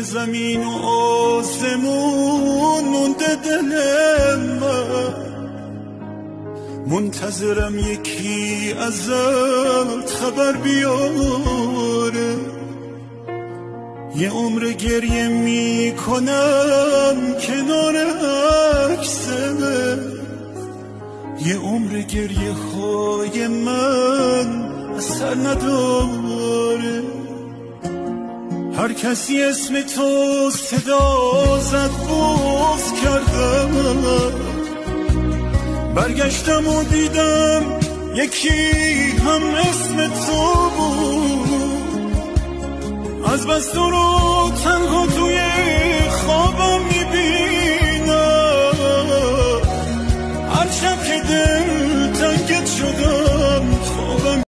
زمین و آسمون مونده دل من، منتظرم یکی ازت خبر بیاره. یه عمر گریه میکنم کنار عکسه، یه عمر گریه های من اثر نداره. هر کسی اسم تو صدا زد بغض کردم، برگشتم و دیدم یکی هم اسم تو بود. از بس تو رو تنها